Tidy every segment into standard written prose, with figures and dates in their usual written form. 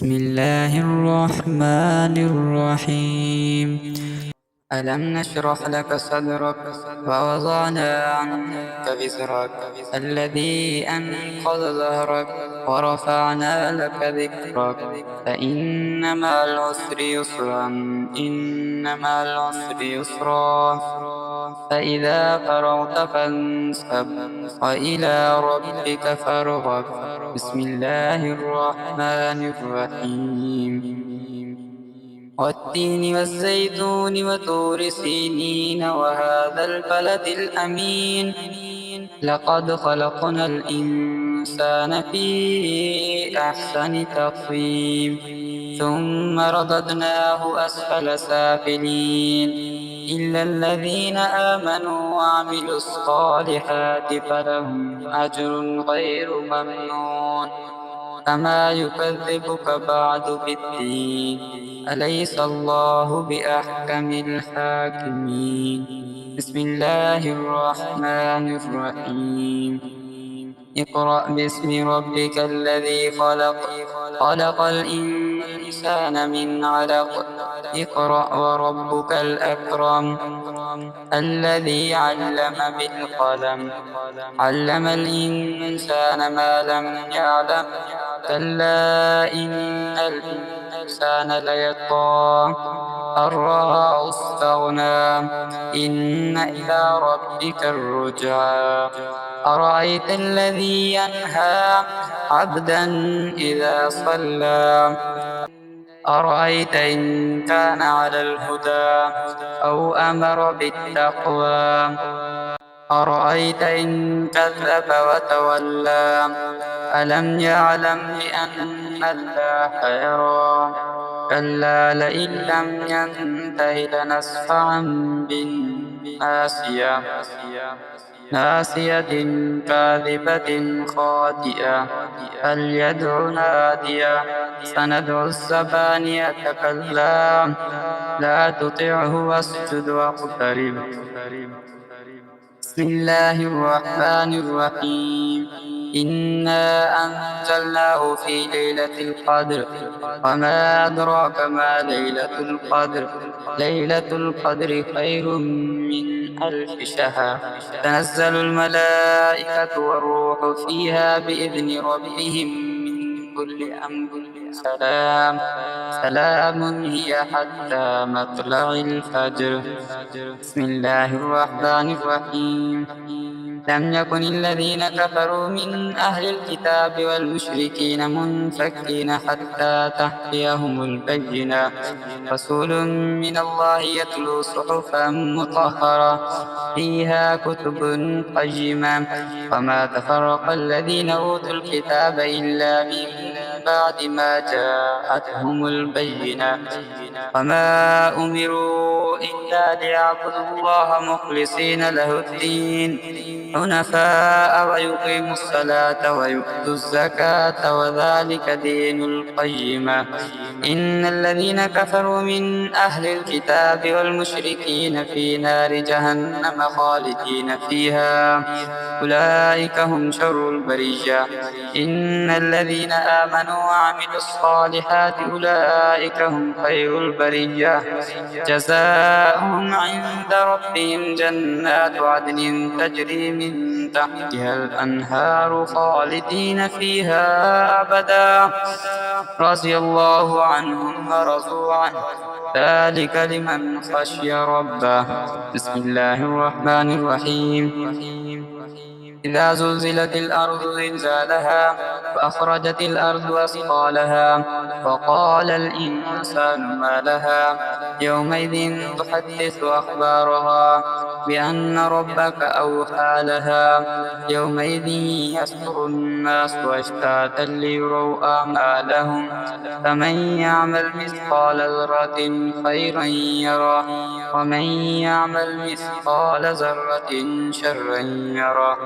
بسم الله الرحمن الرحيم. ألم نشرح لك صدرك ووضعنا عنك وزرك الذي أنقض ظهرك ورفعنا لك ذكرك فإن مع العسر يسرا إن مع العسر يسرا فإذا فرغت فانصب وإلى ربك فارغب. بسم الله الرحمن الرحيم. والتين والزيتون وطور سينين وهذا البلد الأمين لقد خلقنا الإنسان في أحسن تقويم ثم رددناه أسفل سافلين إلا الذين آمنوا وعملوا الصالحات فلهم أجر غير ممنون. فما يكذبك بعد بالدين أليس الله بأحكم الحاكمين. بسم الله الرحمن الرحيم. اقرأ باسم ربك الذي خلق خلق الإنسان من علق اقرأ وربك الأكرم الذي علم بالقلم علم الإنسان ما لم يعلم كلا إن الإنسان ليطغى أن رآه استغنى إن إلى ربك الرجعى. أرأيت الذي ينهى عبدا إذا صلى أرأيت إن كان على الهدى أو أمر بالتقوى أرأيت إن كذب وتولى ألم يعلم بأن الله يرى كلا لئن لم ينته لنسفعا بالناصية ناصية كاذبة خاطئة فليدع نادية سندع الزبانية كلا لا تطعه واسجد واقترب. بسم الله الرحمن الرحيم. إنا أنزلناه في ليلة القدر وما أدراك ما ليلة القدر ليلة القدر خير من ألف شهر تنزل الملائكة والروح فيها بإذن ربهم من كل أمر سلام هي حتى مطلع الفجر. بسم الله الرحمن الرحيم. لم يكن الذين كفروا من أهل الكتاب والمشركين منفكين حتى تأتيهم البينة رسول من الله يتلو صحفا مطهرة فيها كتب قيمة وما تفرق الذين أوتوا الكتاب إلا من بعد ما جاءتهم البينة وما أمروا إلا ليعبدوا الله مخلصين له الدين حنفاء ويقيموا الصلاة ويؤتوا الزكاة وذلك دين القيمة. إن الذين كفروا من أهل الكتاب والمشركين في نار جهنم خالدين فيها أولئك هم شر البرية. إن الذين آمنوا وعملوا الصالحات أولئك هم خير البرية جزاؤهم عند ربهم جنات عدن تجري من تحتها الأنهار خالدين فيها أبدا رضي الله عنهم ورضوا عنه ذلك لمن خشي ربه. بسم الله الرحمن الرحيم. إذا زلزلت الأرض زلزالها وأخرجت الأرض أثقالها وقال الإنسان ما لها يومئذ تحدث أخبارها بأن ربك أوحى لها يومئذ يصدر الناس أشتاتا ليروا أعمالهم فمن يعمل مثقال ذرة خيرا يره ومن يعمل مثقال ذرة شرا يره.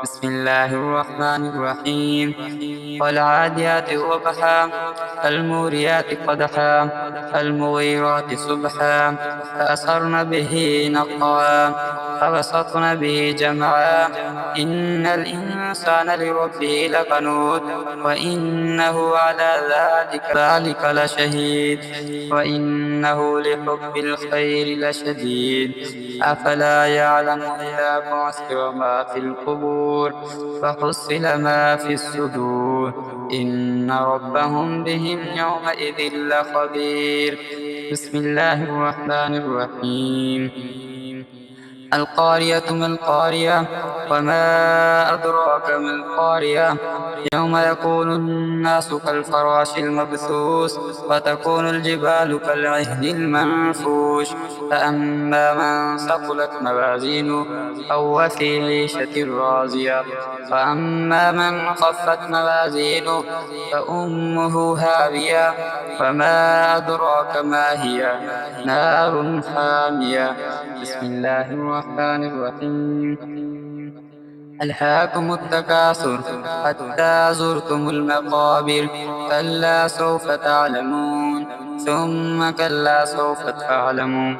بسم الله الرحمن الرحيم. والعاديات ضبحا فالموريات قدحا فالمغيرات صبحا فأثرن به نقعا فبسطن به جمعا إن الإنسان لربه لقنوت وإنه على ذلك لشهيد وإنه لحب الخير لشديد أفلا يعلم إذا بعثر ما في القبور فحصل ما في الصدور إن ربهم بهم يومئذ لخبير. بسم الله الرحمن الرحيم. القارية ما القارية وما أدراك ما القارية يوم يكون الناس كالفراش المبثوث وتكون الجبال كالعهن المنفوش فأما من ثقلت موازينه فهو في عيشة راضية وأما من خفت موازينه فأمه هاوية وما أدراك ما هي نار حامية. بسم الله الرحمن الرحيم. ألهاكم التكاثر حتى زرتم المقابر كلا سوف تعلمون ثم كلا سوف تعلمون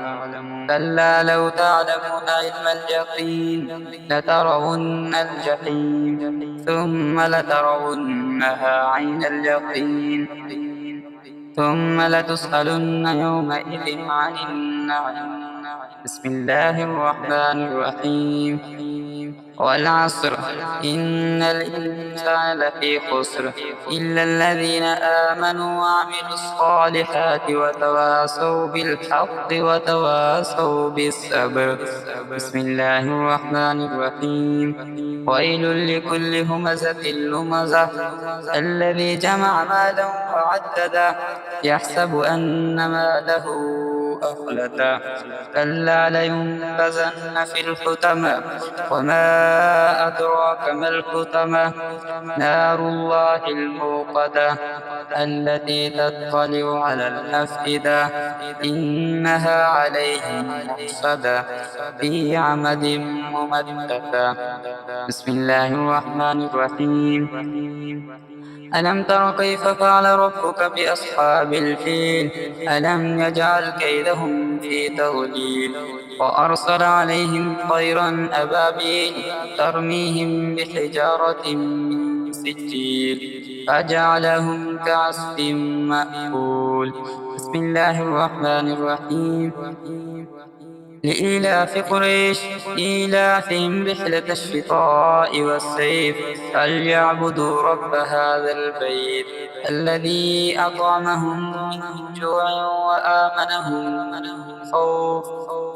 كلا لو تعلمون علم اليقين لترون الجحيم ثم لترونها عين اليقين ثم لتسألن يومئذ عن النعيم. بسم الله الرحمن الرحيم. والعصر إن الإنسان لفي خسر إلا الذين آمنوا وعملوا الصالحات وتواصوا بالحق وتواصوا بالصبر. بسم الله الرحمن الرحيم. ويل لكل همزة لمزة الذي جمع مالا وعدده يحسب أن ماله أخلده كلا لينبذن في الحطمة وما أدراك ما الحطمة نار الله الموقدة التي تطلع على الأفئدة إنها عليهم مؤصدة في عمد ممددة. بسم الله الرحمن الرحيم. ألم تر كيف فعل ربك بأصحاب الفيل ألم يجعل كيدهم في تضليل وأرسل عليهم طيرا أبابيل ترميهم بحجارة من سجيل فجعلهم كعصف مأكول. بسم الله الرحمن الرحيم. لإيلاف قريش إيلافهم رحلة الشتاء والصيف فليعبدوا رب هذا البيت الذي أطعمهم من جوع وآمنهم من خوف.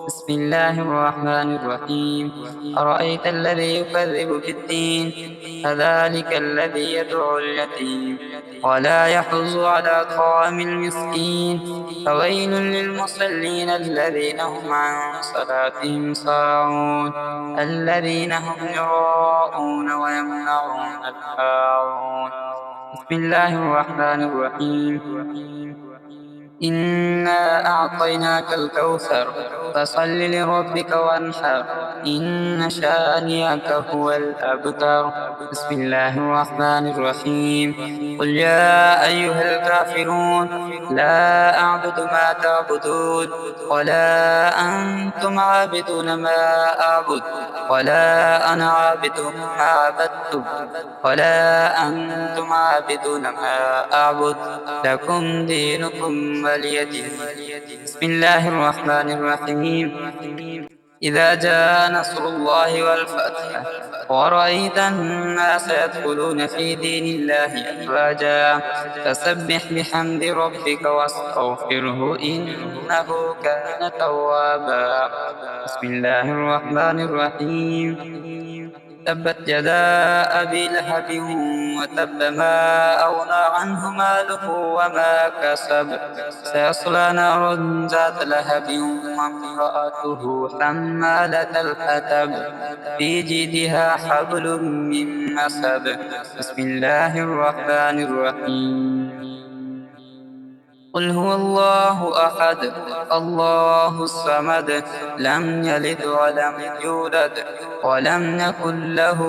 بسم الله الرحمن الرحيم. أرأيت الذي يكذب بالدين فذلك الذي يدعو اليتيم ولا يحض على طعام المسكين فويل للمصلين الذين هم عن صلاتهم ساهون الذين هم يراءون ويمنعون الماعون. بسم الله الرحمن الرحيم. إنا أعطيناك الكوثر فصل لربك وانحر إن شانئك هو الأبتر. بسم الله الرحمن الرحيم. قل يا أيها الكافرون لا أعبد ما تعبدون ولا أنتم عابدون ما أعبد ولا أنا عابد ما عبدتم ولا أنتم عابدون ما أعبد لكم دينكم ولي دين. بسم الله الرحمن الرحيم. إذا جاء نصر الله والفتح ورأيت الناس يدخلون في دين الله أفواجا فسبح بحمد ربك واستغفره إنه كان توابا. بسم الله الرحمن الرحيم. تبت يدا أبي لهب وتب ما أغنى عنه ماله وما كسب سيصلى نارا ذات لهب وامرأته حمالة الحطب في جيدها حبل من مسد. بسم الله الرحمن الرحيم. قل هو الله أحد الله الصمد لم يلد ولم يولد ولم يكن له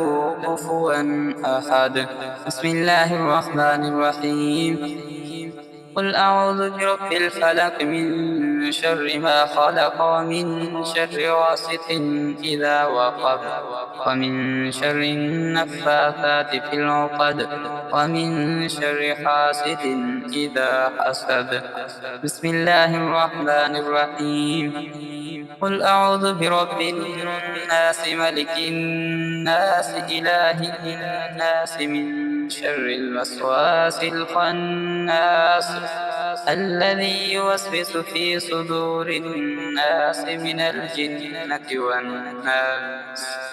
كفوا أحد. بسم الله الرحمن الرحيم. قل أعوذ برب الفلق من شر ما خلق ومن شر غاسق إذا وقب ومن شر النفاثات في العقد ومن شر حاسد إذا حسد. بسم الله الرحمن الرحيم. قل أعوذ برب الناس ملك الناس إله الناس من شر الوسواس الخناس الذي يوسوس في صدور الناس من الجنة والناس.